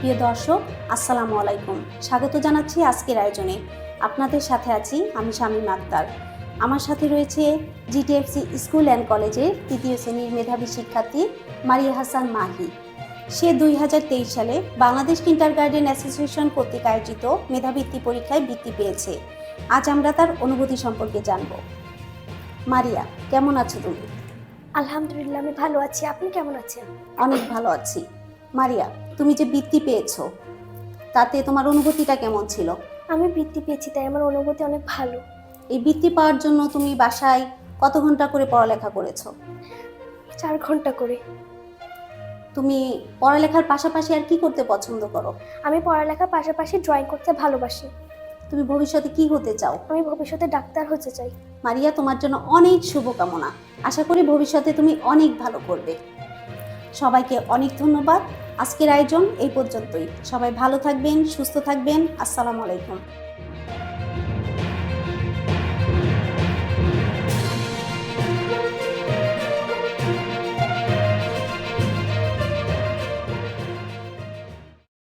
প্রিয় দর্শক, আসসালামু আলাইকুম। স্বাগত জানাচ্ছি আজকের আয়োজনে। আপনাদের সাথে আছি আমি শামীম আক্তার। আমার সাথে রয়েছে জিটিএফসি স্কুল অ্যান্ড কলেজের ৩য় শ্রেণীর মেধাবী শিক্ষার্থী মারিয়া হাসান মাহি। সে ২০২৩ সালে বাংলাদেশ কিন্ডারগার্টেন অ্যাসোসিয়েশন কর্তৃক আয়োজিত মেধাবৃত্তি পরীক্ষায় বৃত্তি পেয়েছে। আজ আমরা তার অনুভূতি সম্পর্কে জানব। মারিয়া, কেমন আছো তুমি? আলহামদুলিল্লাহ, আমি ভালো আছি। আপনি কেমন আছেন? অনেক ভালো আছি। মারিয়া, তুমি যে বৃত্তি পেয়েছো তাতে তোমার অনুভূতিটা কেমন ছিল? আমি বৃত্তি পেয়েছি, তাই আমার অনুভূতি অনেক ভালো। এই বৃত্তি পাওয়ার জন্য তুমি বাসায় কত ঘন্টা করে পড়ালেখা করেছো? 4 ঘন্টা করে। তুমি পড়ালেখার পাশাপাশি আর কি করতে পছন্দ করো? আমি পড়ালেখার পাশাপাশি ড্রয়িং করতে ভালোবাসি। তুমি ভবিষ্যতে কি হতে চাও? আমি ভবিষ্যতে ডাক্তার হতে চাই। মারিয়া, তোমার জন্য অনেক শুভকামনা। আশা করি ভবিষ্যতে তুমি অনেক ভালো করবে। সবাইকে অনেক ধন্যবাদ। আজকের আয়োজন এই পর্যন্তই। সবাই ভালো থাকবেন, সুস্থ থাকবেন। আসসালামু আলাইকুম।